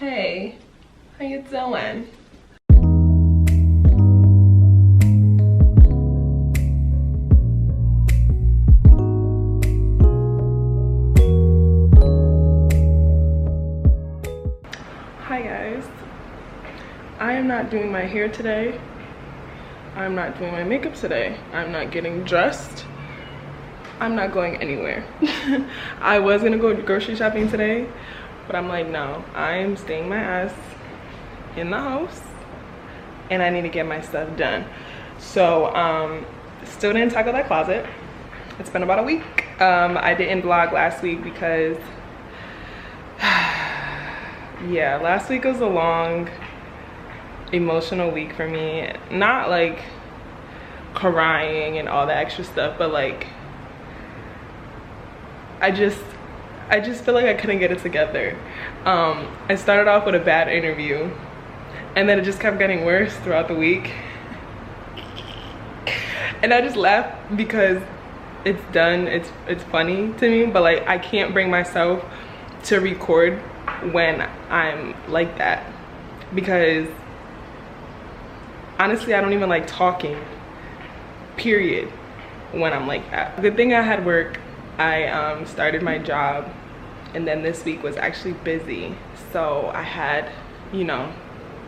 Hey, how you doing? Hi guys, I am not doing my hair today. I'm not doing my makeup today. I'm not getting dressed. I'm not going anywhere. I was gonna go grocery shopping today, but I'm like, no, I'm staying my ass in the house and I need to get my stuff done. So still didn't tackle that closet. It's been about a week. I didn't vlog last week because yeah, last week was a long emotional week for me. Not like crying and all that extra stuff, but like I just feel like I couldn't get it together. I started off with a bad interview and then it just kept getting worse throughout the week. And I just laugh because it's done, it's funny to me, but like I can't bring myself to record when I'm like that, because honestly I don't even like talking, period, when I'm like that. Good thing I had work. I started my job and then this week was actually busy, so I had, you know,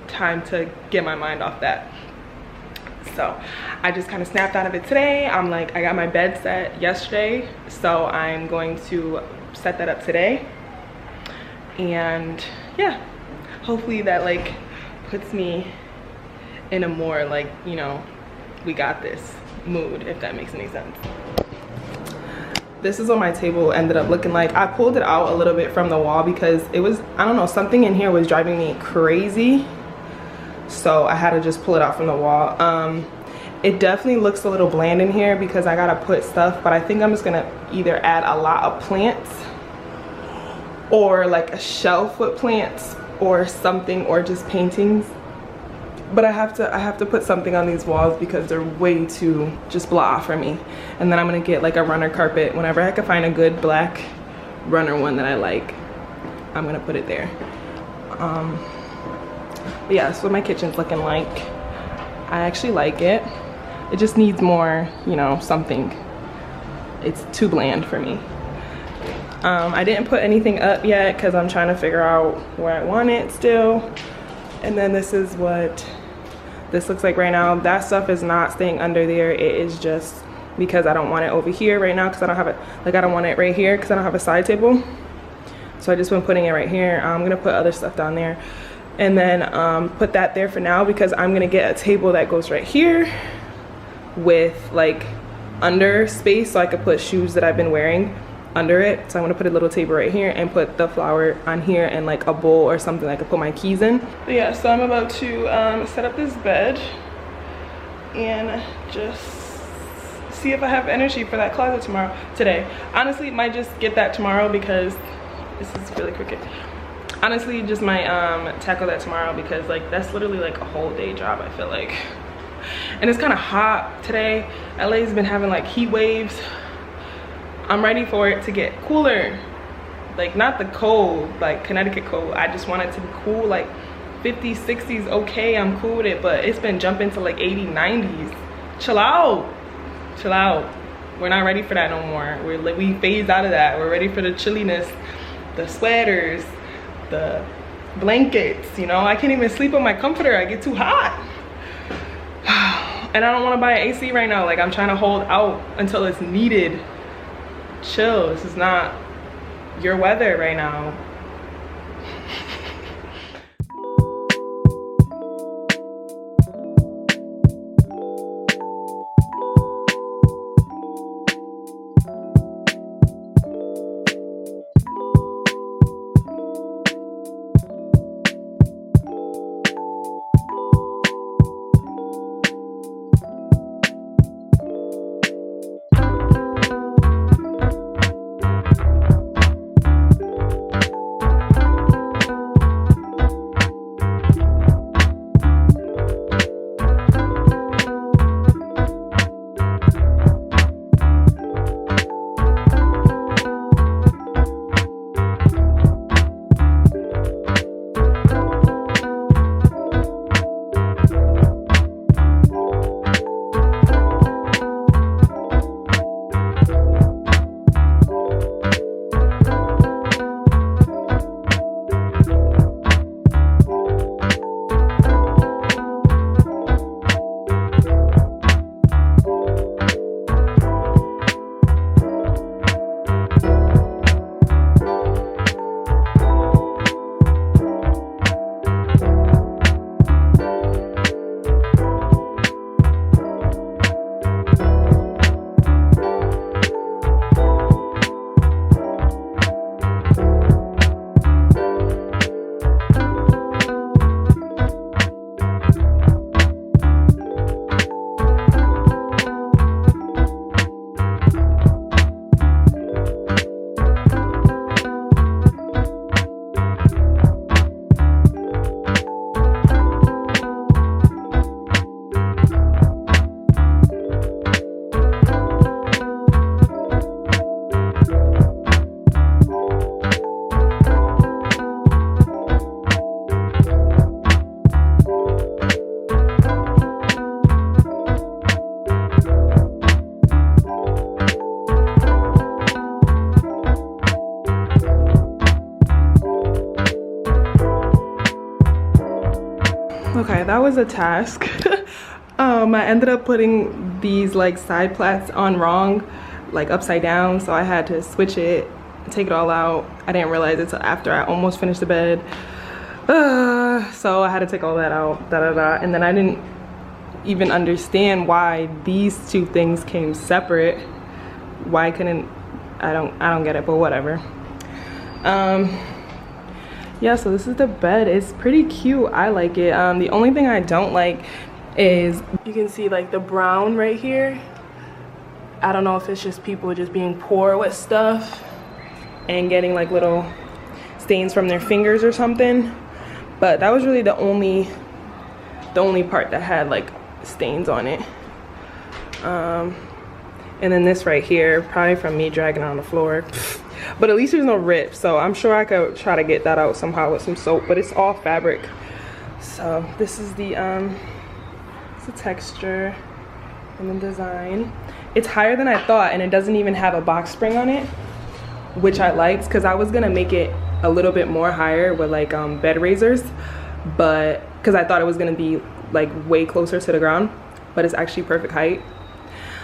time to get my mind off that. So I just kind of snapped out of it today. I'm like, I got my bed set yesterday, so I'm going to set that up today. And yeah, hopefully that like puts me in a more like, you know, we got this mood, if that makes any sense. This is what my table ended up looking like. I pulled it out a little bit from the wall because it was, I don't know, something in here was driving me crazy, so I had to just pull it out from the wall. It definitely looks a little bland in here because I gotta put stuff, but I think I'm just gonna either add a lot of plants or like a shelf with plants or something, or just paintings. But I have to put something on these walls because they're way too just blah for me. And then I'm gonna get like a runner carpet. Whenever I can find a good black runner one that I like, I'm gonna put it there. But yeah, that's what my kitchen's looking like. I actually like it. It just needs more, you know, something. It's too bland for me. I didn't put anything up yet because I'm trying to figure out where I want it still. And then this is what this looks like right now. That stuff is not staying under there. It is just because I don't want it over here right now because I don't have it, like I don't want it right here because I don't have a side table. So I just been putting it right here. I'm gonna put other stuff down there and then put that there for now because I'm gonna get a table that goes right here with like under space so I could put shoes that I've been wearing under it. So I'm gonna put a little table right here and put the flower on here and like a bowl or something I could put my keys in. But yeah, so I'm about to set up this bed and just see if I have energy for that closet today. Honestly, might just get that tomorrow because this is really crooked. Honestly, just might tackle that tomorrow because like that's literally like a whole day job, I feel like. And it's kind of hot today. LA's been having like heat waves. I'm ready for it to get cooler, like not the cold, like Connecticut cold. I just want it to be cool, like 50s, 60s, okay, I'm cool with it, but it's been jumping to like 80s, 90s. Chill out, chill out. We're not ready for that no more. We phased out of that. We're ready for the chilliness, the sweaters, the blankets, you know. I can't even sleep on my comforter, I get too hot. And I don't want to buy an AC right now. Like I'm trying to hold out until it's needed. Chill, this is not your weather right now. Okay, that was a task. I ended up putting these like side plaits on wrong, like upside down, so I had to switch it, take it all out. I didn't realize it till after I almost finished the bed. So I had to take all that out, and then I didn't even understand why these two things came separate. Why couldn't I don't get it, but whatever. Yeah, so this is the bed. It's pretty cute. I like it. The only thing I don't like is you can see like the brown right here. I don't know if it's just people just being poor with stuff and getting like little stains from their fingers or something, but that was really the only part that had like stains on it. And then this right here, probably from me dragging it on the floor. But at least there's no rip, so I'm sure I could try to get that out somehow with some soap, but it's all fabric. So this is the texture and the design. It's higher than I thought, and it doesn't even have a box spring on it, which I liked, because I was gonna make it a little bit more higher with like bed raisers, but because I thought it was gonna be like way closer to the ground, but it's actually perfect height.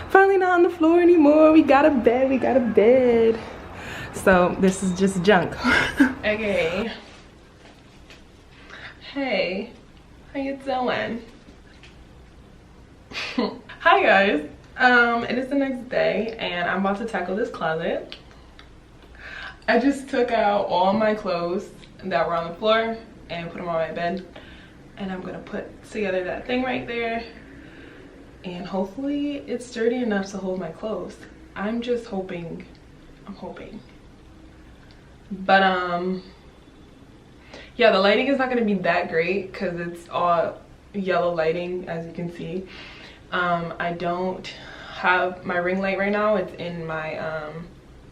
Finally not on the floor anymore. We got a bed. So this is just junk. Okay. Hey, how you doing? Hi guys. It is the next day and I'm about to tackle this closet. I just took out all my clothes that were on the floor and put them on my bed, and I'm gonna put together that thing right there, and hopefully it's sturdy enough to hold my clothes. I'm just hoping. I'm hoping. But yeah, the lighting is not gonna be that great because it's all yellow lighting, as you can see. I don't have my ring light right now. It's in my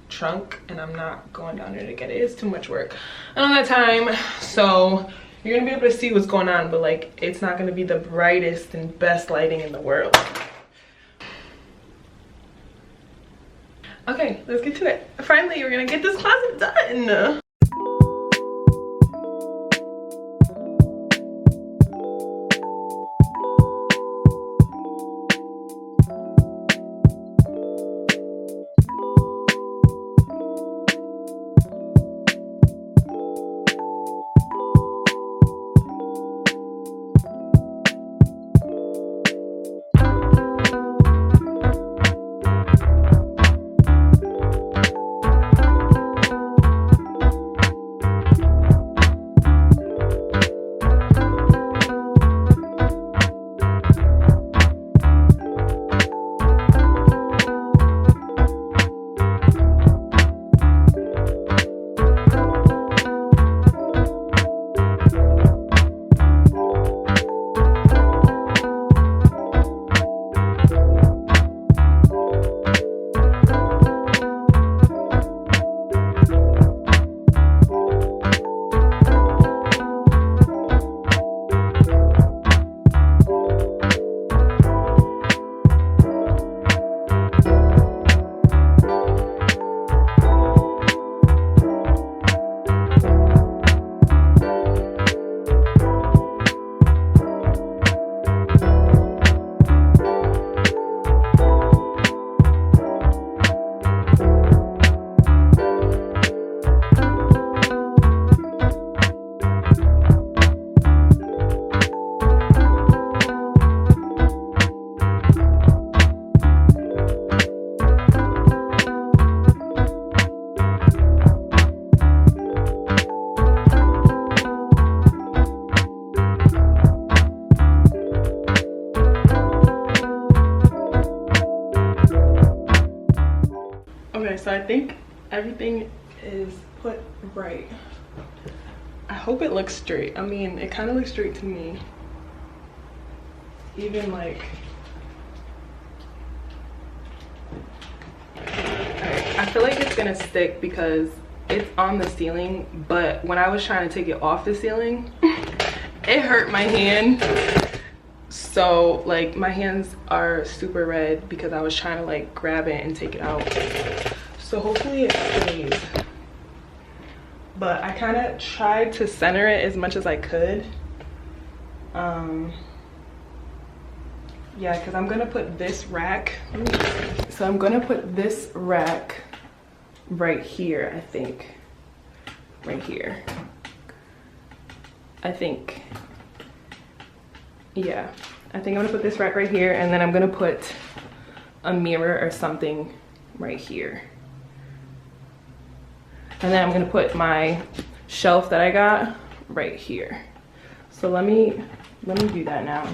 trunk, and I'm not going down there to get it. It's too much work. I don't have time, so you're gonna be able to see what's going on, but like it's not gonna be the brightest and best lighting in the world. Okay, let's get to it. Finally, we're gonna get this closet done. So I think everything is put right. I hope it looks straight. I mean, it kind of looks straight to me. Even like, alright, I feel like it's gonna stick because it's on the ceiling, but when I was trying to take it off the ceiling, it hurt my hand. So like my hands are super red because I was trying to like grab it and take it out. So hopefully it stays. But I kind of tried to center it as much as I could, Yeah, because I'm gonna put this rack, so I'm gonna put this rack right here, I think. Right here, I think. Yeah, I think I'm gonna put this rack right here, and then I'm gonna put a mirror or something right here. And then I'm gonna put my shelf that I got right here. So let me do that now.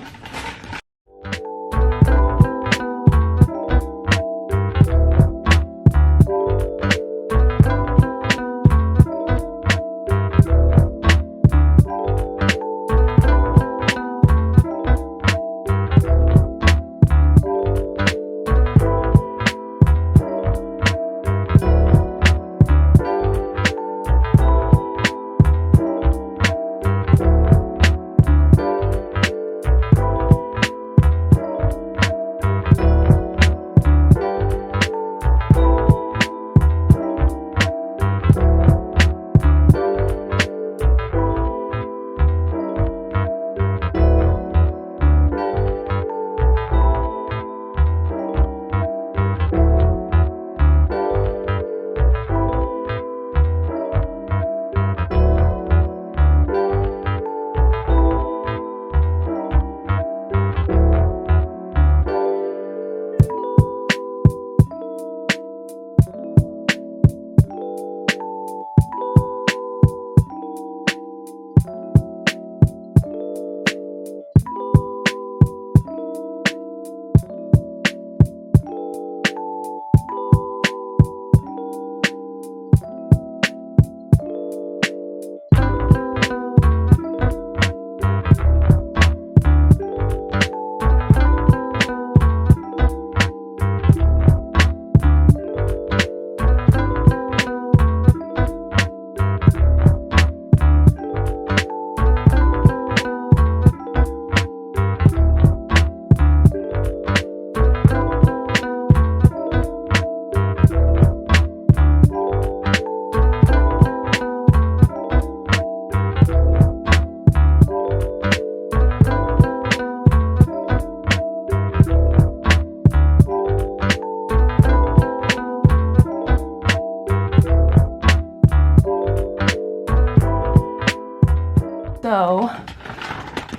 So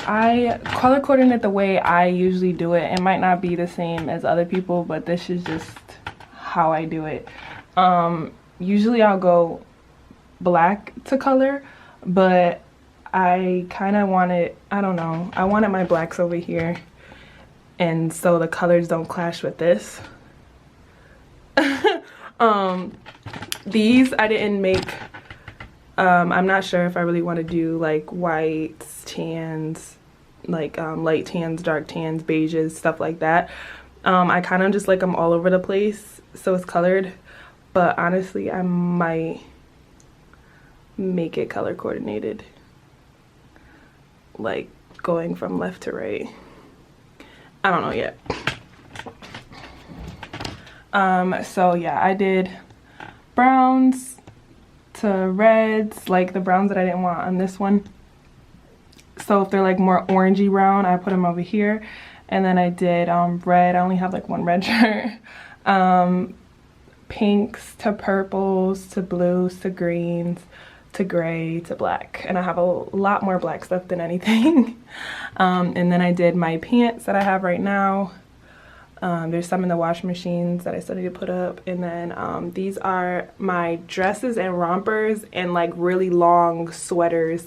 I color coordinate the way I usually do it. It might not be the same as other people, but this is just how I do it. Usually I'll go black to color, but I kind of wanted, I don't know, I wanted my blacks over here, and so the colors don't clash with this. These I didn't make. I'm not sure if I really want to do like whites, tans, like light tans, dark tans, beiges, stuff like that. I kind of just like them all over the place, so it's colored, but honestly I might make it color coordinated, like going from left to right. I don't know yet. So yeah, I did browns to reds, like the browns that I didn't want on this one. So if they're like more orangey brown, I put them over here. And then I did red. I only have like one red shirt. Pinks to purples to blues to greens to gray to black. And I have a lot more black stuff than anything. And then I did my pants that I have right now. There's some in the washing machines that I still need to put up. And then these are my dresses and rompers and like really long sweaters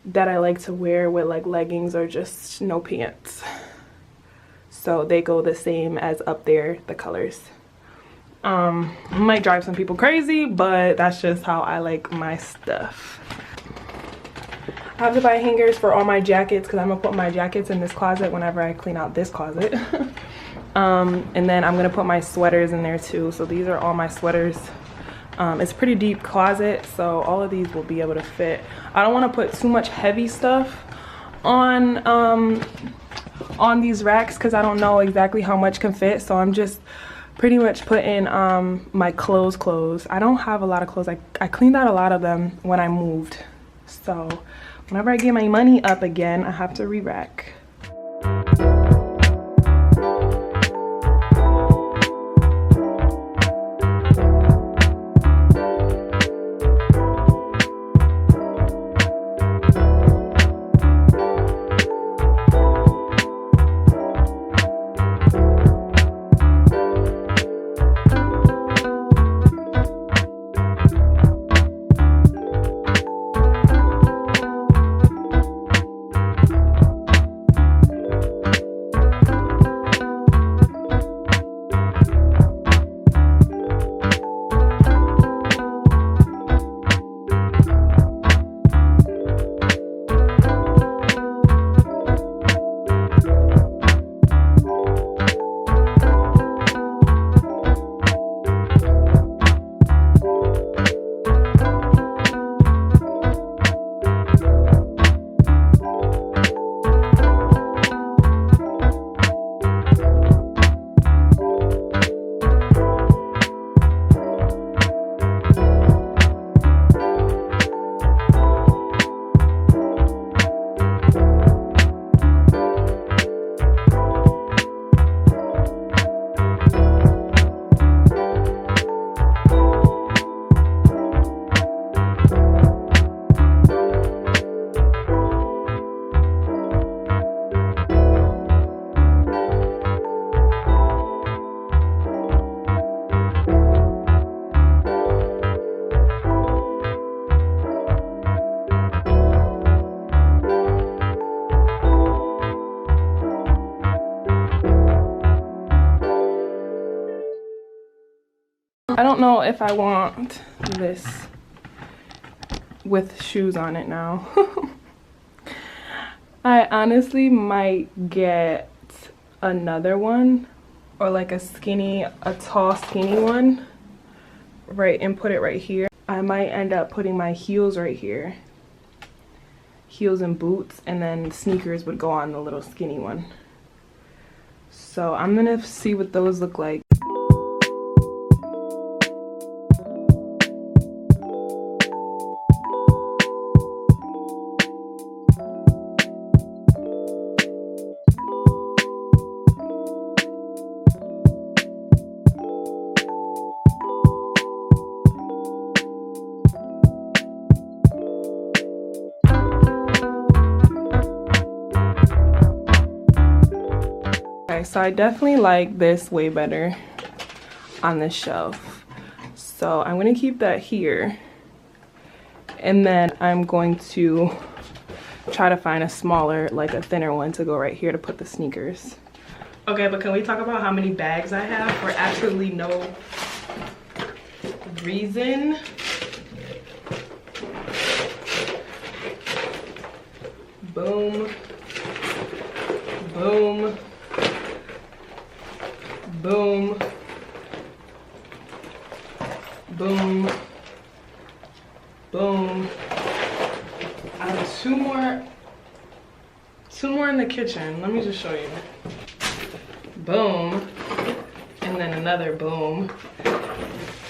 that I like to wear with like leggings or just no pants. So they go the same as up there, the colors. Might drive some people crazy, but that's just how I like my stuff. I have to buy hangers for all my jackets because I'm gonna put my jackets in this closet whenever I clean out this closet. And then I'm gonna put my sweaters in there too. So these are all my sweaters. It's a pretty deep closet, so all of these will be able to fit. I don't want to put too much heavy stuff on these racks because I don't know exactly how much can fit. So I'm just pretty much putting my clothes. I don't have a lot of clothes. I cleaned out a lot of them when I moved. So Whenever I get my money up again, I have to re-rack. I don't know if I want this with shoes on it now. I honestly might get another one, or like a tall skinny one, right, and put it right here. I might end up putting my heels right here. Heels and boots, and then sneakers would go on the little skinny one. So I'm gonna see what those look like. So I definitely like this way better on this shelf. So I'm going to keep that here. And then I'm going to try to find a smaller, like a thinner one to go right here to put the sneakers. Okay, but can we talk about how many bags I have for absolutely no reason? Boom. Boom. Boom. Boom. Boom. I have two more in the kitchen. Let me just show you. Boom. And then another boom.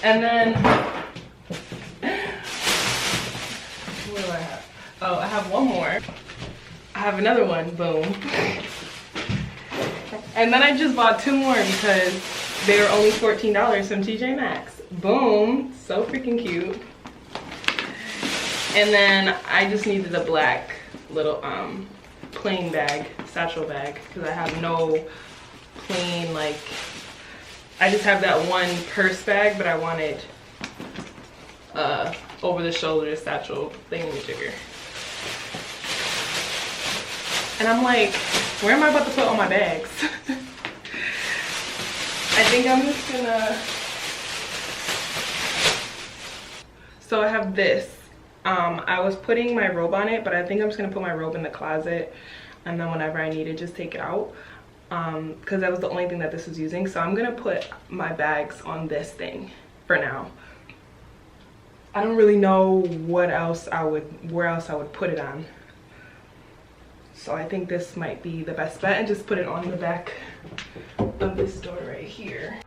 And then what do I have? Oh, I have one more. I have another one. Boom. And then I just bought two more because they were only $14 from TJ Maxx. Boom. So freaking cute. And then I just needed a black little plain bag, satchel bag, because I have no plain, like, I just have that one purse bag, but I wanted over the shoulder satchel thingamajigger. And I'm like, where am I about to put all my bags? I think I'm just gonna, so I have this. I was putting my robe on it, but I think I'm just gonna put my robe in the closet, and then whenever I need it, just take it out, because that was the only thing that this was using. So I'm gonna put my bags on this thing for now. I don't really know where else I would put it on. So I think this might be the best bet, and just put it on the back of this door right here.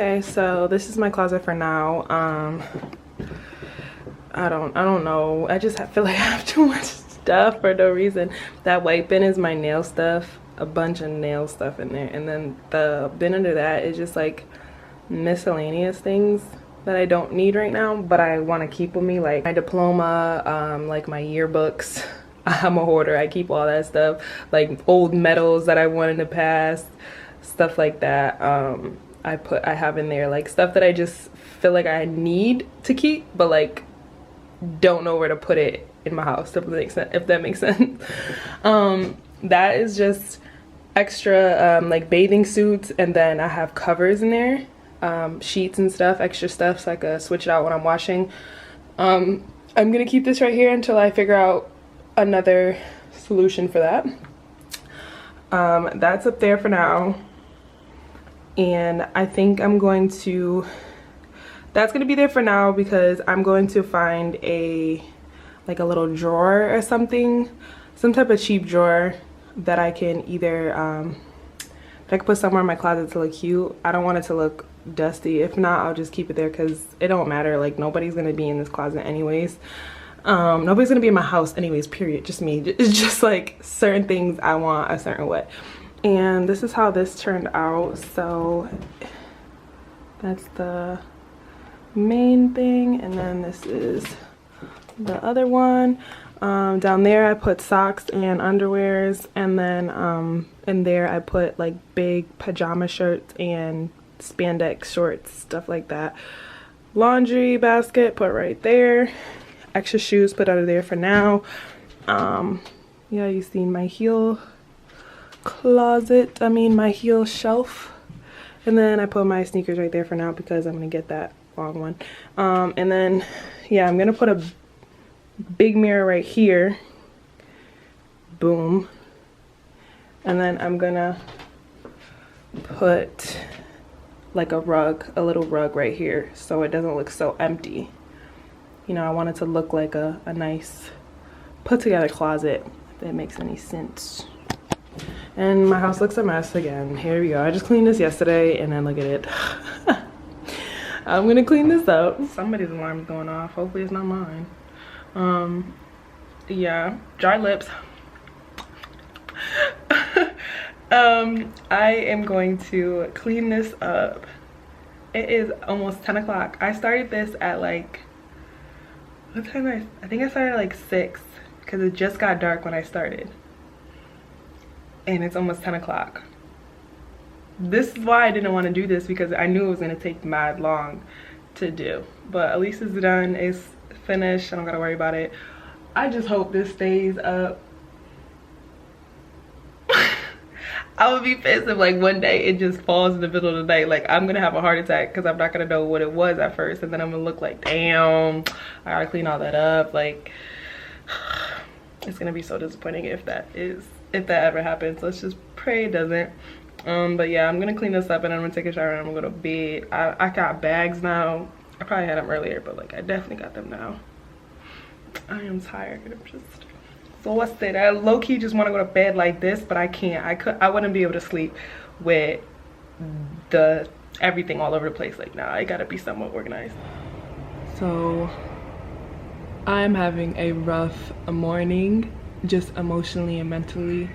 Okay, so this is my closet for now. I don't know. I just feel like I have too much stuff for no reason. That white bin is my nail stuff, a bunch of nail stuff in there, and then the bin under that is just like miscellaneous things that I don't need right now, but I want to keep with me, like my diploma, like my yearbooks. I'm a hoarder. I keep all that stuff, like old medals that I won in the past, stuff like that. I have in there like stuff that I just feel like I need to keep, but like don't know where to put it in my house, if that makes sense. That is just extra like bathing suits, and then I have covers in there, sheets and stuff, extra stuff, so I can switch it out when I'm washing. I'm gonna keep this right here until I figure out another solution for that. That's up there for now, and I think I'm going to, that's gonna be there for now because I'm going to find a like a little drawer or something, some type of cheap drawer that I can either that I can put somewhere in my closet to look cute. I don't want it to look dusty. If not, I'll just keep it there because it don't matter. Like nobody's gonna be in this closet anyways. Nobody's gonna be in my house anyways, period. Just me. It's just like certain things I want a certain way. And this is how this turned out. So that's the main thing, and then this is the other one. Down there I put socks and underwears, and then in there I put like big pajama shirts and spandex shorts, stuff like that. Laundry basket put right there. Extra shoes put under there for now. Yeah, you seen my heel closet, my heel shelf, and then I put my sneakers right there for now because I'm gonna get that long one. And then yeah, I'm gonna put a big mirror right here, boom, and then I'm gonna put like a little rug right here so it doesn't look so empty. You know, I want it to look like a nice put together closet, if that makes any sense. And my house looks a mess again. Here we go. I just cleaned this yesterday, and then look at it. I'm gonna clean this up. Somebody's alarm is going off. Hopefully it's not mine. Yeah, dry lips. I am going to clean this up. It is almost 10 o'clock. I started this at like, what time I think I started at like 6 because it just got dark when I started. And it's almost 10 o'clock. This is why I didn't want to do this, because I knew it was going to take mad long to do. But at least it's done. It's finished. I don't got to worry about it. I just hope this stays up. I would be pissed if like one day it just falls in the middle of the night. Like I'm going to have a heart attack because I'm not going to know what it was at first. And then I'm going to look like, damn, I got to clean all that up. Like, it's going to be so disappointing if that ever happens. Let's just pray it doesn't. But yeah, I'm gonna clean this up and I'm gonna take a shower and I'm gonna go to bed. I got bags now. I probably had them earlier, but like I definitely got them now. I am tired. I'm just exhausted. I low-key just want to go to bed like this, but I can't. I wouldn't be able to sleep with everything all over the place. Like now, I gotta be somewhat organized. So I'm having a rough morning, just emotionally and mentally.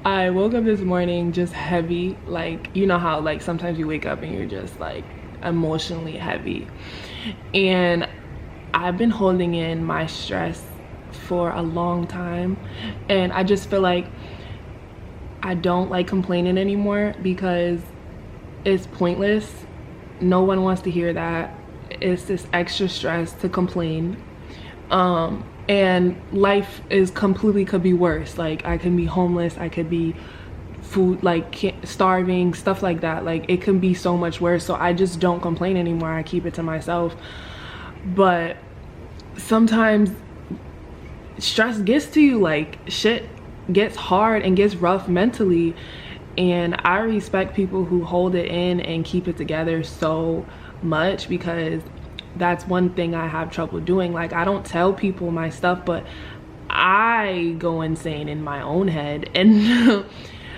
I woke up this morning just heavy. Like, you know how like sometimes you wake up and you're just like emotionally heavy, and I've been holding in my stress for a long time, and I just feel like I don't like complaining anymore because it's pointless. No one wants to hear that. It's this extra stress to complain. And life could be worse. Like I can be homeless, I could be starving, stuff like that. Like it can be so much worse. So I just don't complain anymore. I keep it to myself. But sometimes stress gets to you, like shit gets hard and gets rough mentally. And I respect people who hold it in and keep it together so much, because that's one thing I have trouble doing. Like I don't tell people my stuff, but I go insane in my own head. And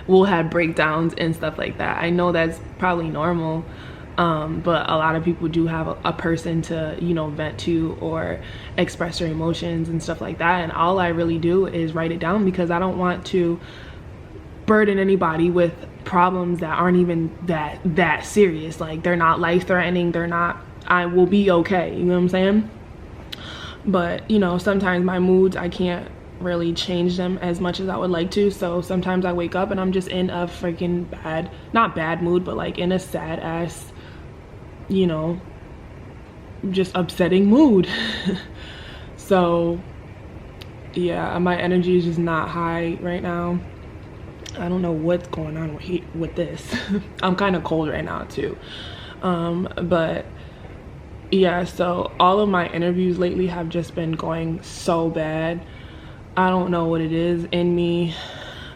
will have breakdowns and stuff like that. I know that's probably normal, but a lot of people do have a person to, you know, vent to or express their emotions and stuff like that. And all I really do is write it down, because I don't want to burden anybody with problems that aren't even that serious. Like, they're not life-threatening, they're not, I will be okay, you know what I'm saying? But, you know, sometimes my moods, I can't really change them as much as I would like to. So sometimes I wake up and I'm just in a freaking not bad mood, but like in a sad ass, you know, just upsetting mood. So yeah, my energy is just not high right now. I don't know what's going on with this. I'm kind of cold right now too. But yeah, so all of my interviews lately have just been going so bad. I don't know what it is in me,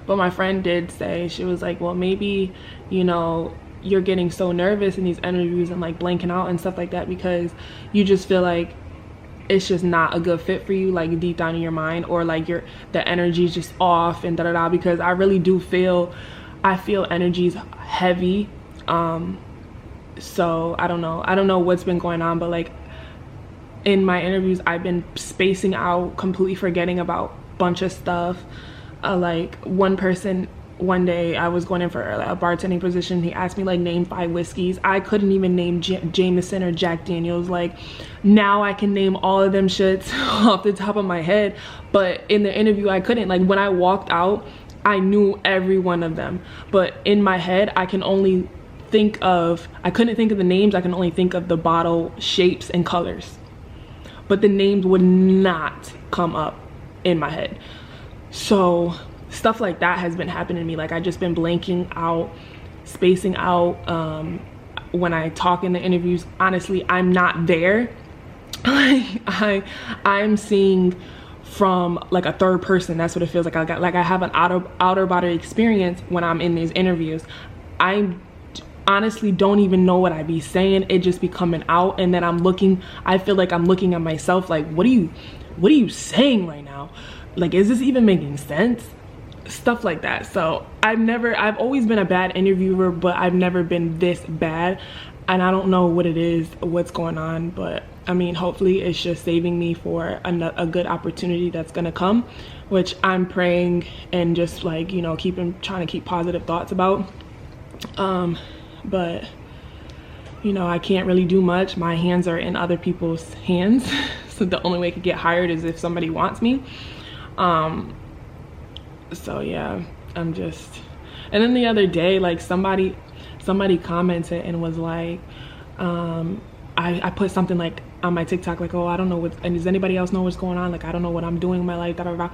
but my friend did say, she was like, well, maybe, you know, you're getting so nervous in these interviews and like blanking out and stuff like that because you just feel like it's just not a good fit for you, like deep down in your mind, or like the energy is just off and da-da-da, because I really do feel, I feel energy's heavy. So I don't know what's been going on, but like in my interviews I've been spacing out, completely forgetting about a bunch of stuff. Like one person, one day I was going in for a bartending position, he asked me like name 5 whiskeys. I couldn't even name Jameson or Jack Daniels. Like now I can name all of them shits off the top of my head, but in the interview I couldn't. Like when I walked out I knew every one of them, but in my head I can only think of, I couldn't think of the names, I can only think of the bottle shapes and colors, but the names would not come up in my head. So stuff like that has been happening to me. Like I just been blanking out, spacing out. When I talk in the interviews, honestly, I'm not there. Like I'm seeing from like a third person. That's what it feels like. I have an outer body experience when I'm in these interviews. I honestly don't even know what I be saying. It just be coming out, and then I feel like I'm looking at myself like, what are you saying right now? Like, is this even making sense? Stuff like that. So I've always been a bad interviewer, but I've never been this bad, and I don't know what it is, what's going on, but I mean, hopefully it's just saving me for a good opportunity that's gonna come, which I'm praying and just like, you know, trying to keep positive thoughts about. But you know, I can't really do much. My hands are in other people's hands. So the only way I could get hired is if somebody wants me. So yeah, I'm just, and then the other day, like somebody commented and was like, I put something like on my TikTok, like, oh, I don't know what, and does anybody else know what's going on? Like, I don't know what I'm doing in my life, da, da, da.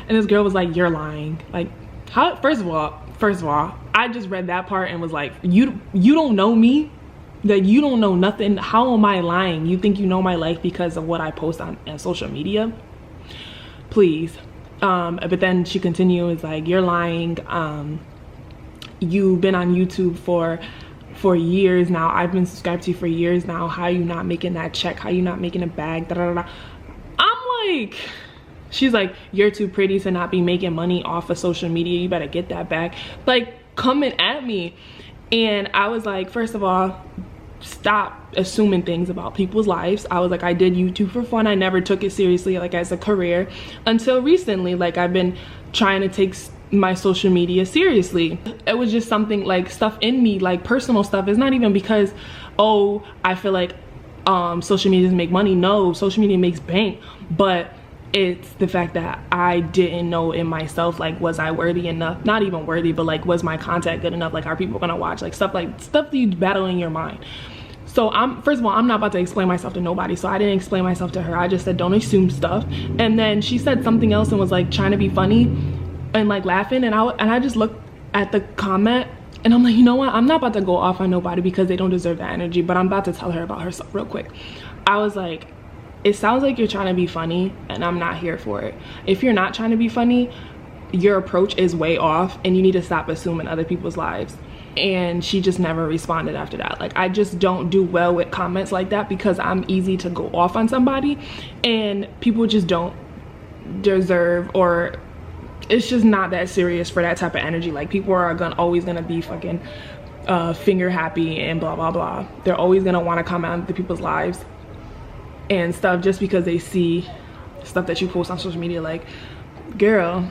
And this girl was like, you're lying. Like, how, first of all, I just read that part and was like, you don't know me, that you don't know nothing. How am I lying? You think you know my life because of what I post on social media? Please. But then she continues like, you're lying. You've been on YouTube for years now. I've been subscribed to you for years now. How are you not making that check? How are you not making a bag? Da, da, da, da. I'm like, she's like, you're too pretty to not be making money off of social media. You better get that bag. Like, coming at me. And I was like, first of all, stop assuming things about people's lives. I was like, I did YouTube for fun. I never took it seriously, like as a career, until recently. Like I've been trying to take my social media seriously. It was just something, like stuff in me, like personal stuff. It's not even because, oh, I feel like social media doesn't make money. No, social media makes bank, but it's the fact that I didn't know in myself, like, was I worthy enough? Not even worthy, but like, was my content good enough? Like, are people gonna watch? Like stuff that you battle in your mind. So first of all, I'm not about to explain myself to nobody. So I didn't explain myself to her. I just said, don't assume stuff. And then she said something else and was like trying to be funny and like laughing. And I just looked at the comment and I'm like, you know what? I'm not about to go off on nobody because they don't deserve that energy, but I'm about to tell her about herself real quick. I was like, it sounds like you're trying to be funny and I'm not here for it. If you're not trying to be funny, your approach is way off and you need to stop assuming other people's lives. And she just never responded after that. Like, I just don't do well with comments like that because I'm easy to go off on somebody and people just don't deserve, or it's just not that serious for that type of energy. Like, people are always gonna be fucking finger happy and blah blah blah. They're always gonna want to comment on the people's lives and stuff just because they see stuff that you post on social media. Like, girl,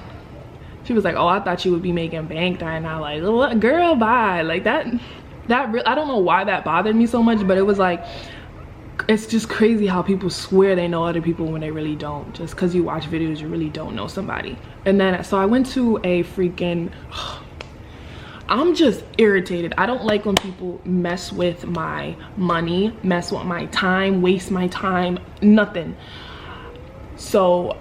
she was like, oh, I thought you would be making bank right now. Like, what, girl, bye. Like, that I don't know why that bothered me so much, but it was like, it's just crazy how people swear they know other people when they really don't. Just because you watch videos, you really don't know somebody. And then, so I went to a freaking, I'm just irritated. I don't like when people mess with my money, mess with my time, waste my time, nothing. So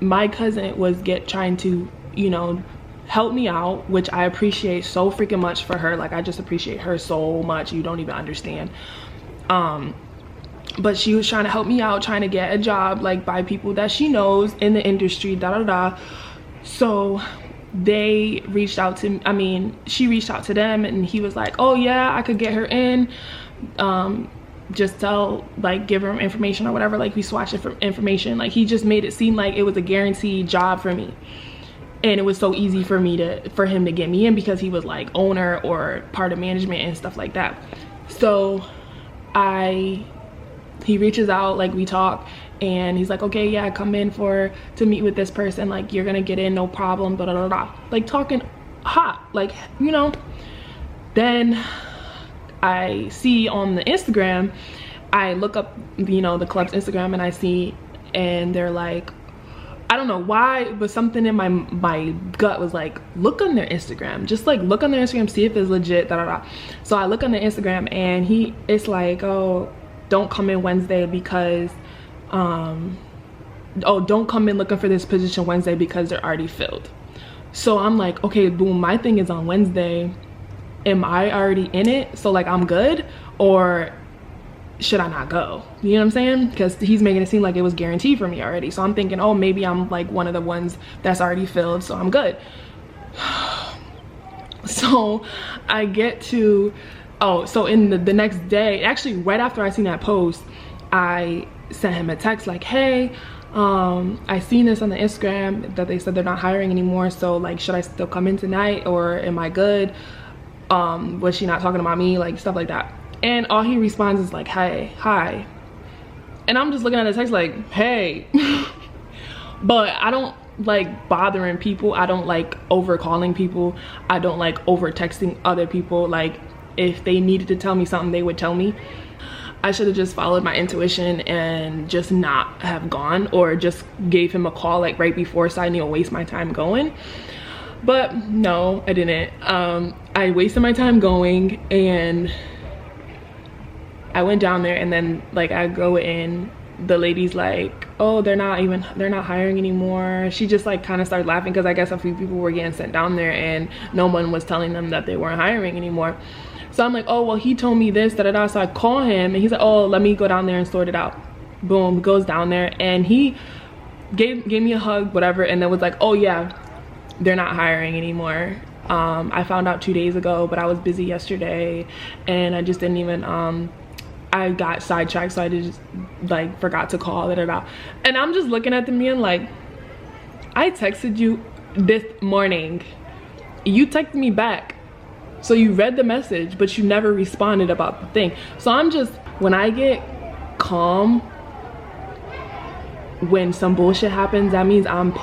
my cousin was trying to, you know, help me out, which I appreciate so freaking much for her. Like, I just appreciate her so much, you don't even understand. But she was trying to help me out, trying to get a job, like, by people that she knows in the industry, da da da. So they reached out to, I mean, she reached out to them, and he was like, oh yeah, I could get her in. Just give her information or whatever. Like, we swatched information. Like, he just made it seem like it was a guaranteed job for me, and it was so easy for him to get me in because he was like owner or part of management and stuff like that. So he reaches out, like, we talk, and he's like, okay, yeah, come in to meet with this person, like, you're gonna get in, no problem, blah, blah, blah, blah. Like, talking hot, like, you know. Then I see on the Instagram, I look up, you know, the club's Instagram, and I see, and they're like, I don't know why, but something in my gut was like, look on their Instagram, just like look on their Instagram, see if it's legit, da da da. So I look on their Instagram, and it's like, oh, don't come in Wednesday because oh, don't come in looking for this position Wednesday because they're already filled. So I'm like, okay, boom, my thing is on Wednesday. Am I already in it? So, like, I'm good, or should I not go? You know what I'm saying? Because he's making it seem like it was guaranteed for me already. So I'm thinking, oh, maybe I'm like one of the ones that's already filled, so I'm good. So I get to, so in the next day, actually right after I seen that post, I sent him a text like, hey, I seen this on the Instagram that they said they're not hiring anymore, so, like, should I still come in tonight, or am I good? Was she not talking about me, like, stuff like that. And all he responds is like, hey, hi. And I'm just looking at the text like, hey. But I don't like bothering people. I don't like over calling people. I don't like over texting other people. Like, if they needed to tell me something, they would tell me. I should have just followed my intuition and just not have gone, or just gave him a call like right before, so I didn't even waste my time going. But no, I didn't. I wasted my time going, and I went down there, and then, like, I go in, the lady's like, oh, they're not hiring anymore. She just, like, kind of started laughing because I guess a few people were getting sent down there and no one was telling them that they weren't hiring anymore. So I'm like, oh, well, he told me this, da da da. So I call him, and he's like, oh, let me go down there and sort it out. Boom, goes down there, and he gave me a hug, whatever, and then was like, oh yeah, they're not hiring anymore. I found out 2 days ago, but I was busy yesterday, and I just didn't even I got sidetracked, so I just, like, forgot to call, da da da. And I'm just looking at the man like, I texted you this morning, you texted me back, so you read the message, but you never responded about the thing. So I'm just, when I get calm, when some bullshit happens, that means I'm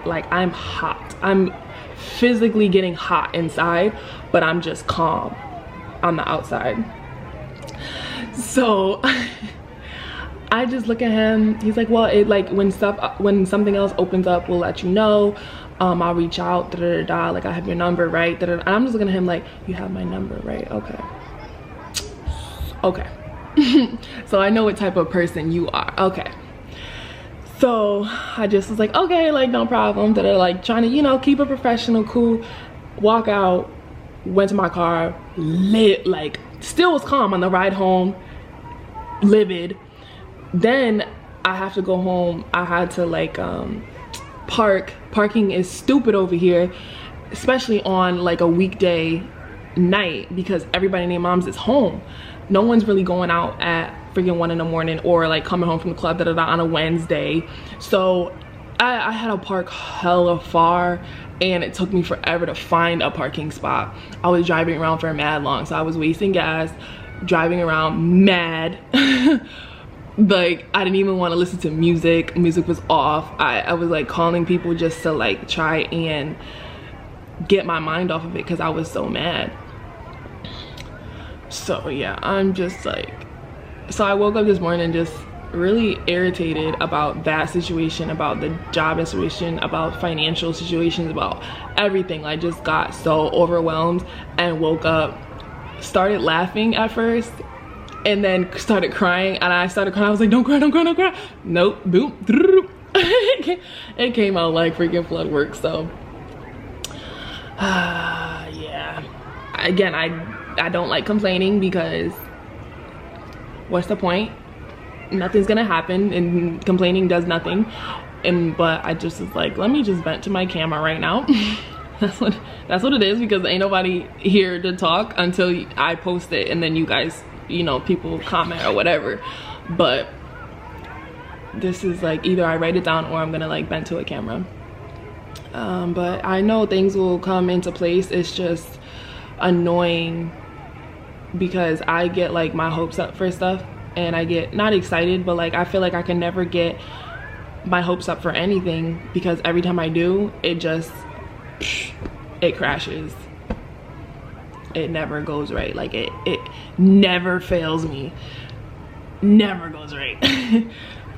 like, I'm hot. I'm physically getting hot inside, but I'm just calm on the outside. So I just look at him. He's like, well, it, like, when something else opens up, we'll let you know. I'll reach out, da da da da. Like, I have your number, right? Da, da, da. And I'm just looking at him like, you have my number, right? Okay. Okay. So I know what type of person you are. Okay. So I just was like, okay, like, no problem. Da, da, like, trying to, you know, keep it professional, cool. Walk out, went to my car, lit, like, still was calm on the ride home, livid. Then I have to go home. I had to, like, parking is stupid over here, especially on, like, a weekday night, because everybody and their moms is home. No one's really going out at freaking 1 in the morning, or like coming home from the club, da, da, da, on a Wednesday. So I had to park hella far, and it took me forever to find a parking spot. I was driving around for mad long, so I was wasting gas, driving around mad. Like, I didn't even want to listen to music. Music was off. I was like calling people just to like try and get my mind off of it because I was so mad. So yeah, I'm just like, so I woke up this morning just really irritated about that situation, about the job situation, about financial situations, about everything. I just got so overwhelmed and woke up, started laughing at first, and then started crying. And I started crying. I was like, don't cry, don't cry, don't cry. Nope, boop. It came out like freaking flood work. So yeah, again, I don't like complaining because what's the point? Nothing's gonna happen, and complaining does nothing. But I just was like, let me just vent to my camera right now. that's what it is, because ain't nobody here to talk until I post it, and then you guys, you know, people comment or whatever. But this is like, either I write it down or I'm gonna like vent to a camera. But I know things will come into place. It's just annoying because I get like my hopes up for stuff, and I get not excited, but like I feel like I can never get my hopes up for anything, because every time I do, it crashes. It never goes right. Like it never fails me, never goes right.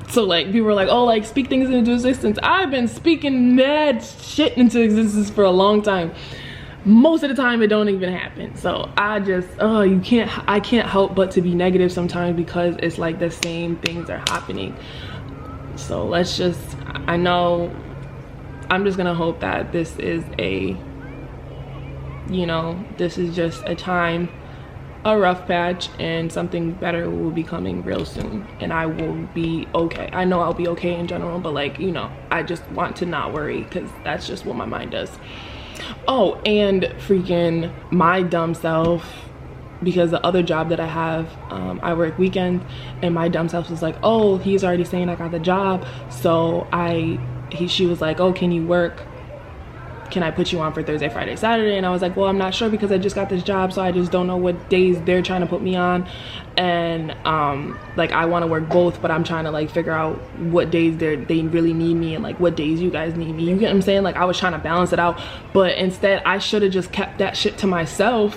So like people are like, oh, like speak things into existence. I've been speaking mad shit into existence for a long time. Most of the time it don't even happen. So I just, I can't help but to be negative sometimes, because it's like the same things are happening. So let's just, I know, I'm just gonna hope that this is a, you know, this is just a time, a rough patch, and something better will be coming real soon, and I will be okay. I know I'll be okay in general, but like, you know, I just want to not worry, because that's just what my mind does. Oh, and freaking my dumb self, because the other job that I have, I work weekends, and my dumb self was like, oh, he's already saying I got the job. So she was like, oh, can you work? Can I put you on for Thursday, Friday, Saturday? And I was like, well, I'm not sure, because I just got this job, so I just don't know what days they're trying to put me on. And like I want to work both, but I'm trying to like figure out what days they really need me, and like what days you guys need me. You get what I'm saying? Like I was trying to balance it out, but instead I should have just kept that shit to myself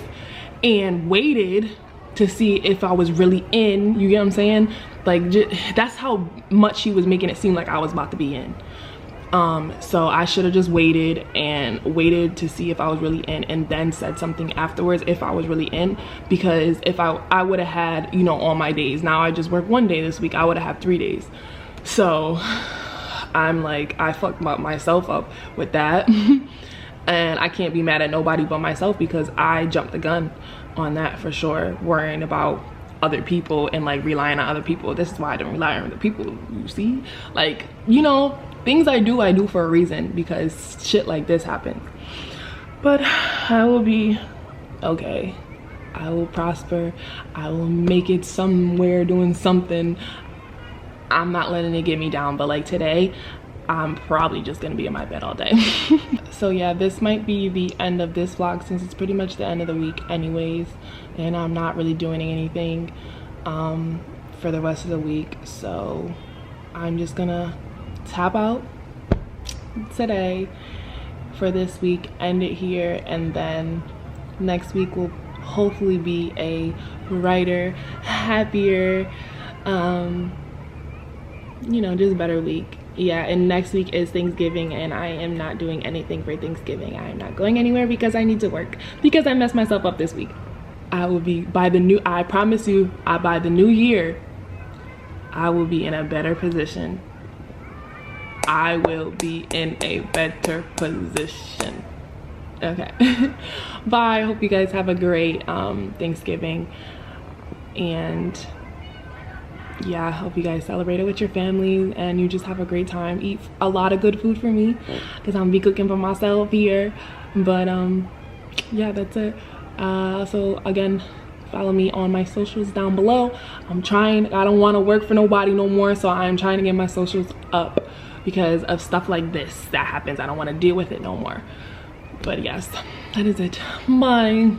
and waited to see if I was really in. You get what I'm saying? Like that's how much she was making it seem like I was about to be in. So I should have just waited to see if I was really in, and then said something afterwards if I was really in, because if I would have had, you know, all my days. Now I just work one day this week, I would have had 3 days. So I'm like, I fucked myself up with that. And I can't be mad at nobody but myself, because I jumped the gun on that for sure, worrying about other people and like relying on other people. This is why I don't rely on other people, you see? Like, you know, things I do for a reason, because shit like this happens. But I will be okay. I will prosper. I will make it somewhere doing something. I'm not letting it get me down, but like today, I'm probably just gonna be in my bed all day. So yeah, this might be the end of this vlog, since it's pretty much the end of the week anyways, and I'm not really doing anything for the rest of the week. So I'm just gonna tap out today for this week, end it here, and then next week will hopefully be a brighter, happier, you know, just better week. Yeah, and next week is Thanksgiving, and I am not doing anything for Thanksgiving. I am not going anywhere because I need to work, because I messed myself up this week. I will be, I promise you, by the new year, I will be in a better position. I will be in a better position. Okay. Bye. Hope you guys have a great Thanksgiving, and yeah, I hope you guys celebrate it with your family and you just have a great time. Eat a lot of good food for me, because I'm gonna be cooking for myself here. But yeah, that's it. So again, follow me on my socials down below. I'm trying, I don't want to work for nobody no more, so I'm trying to get my socials up. because of stuff like this that happens. I don't want to deal with it no more. But yes, that is it. Bye.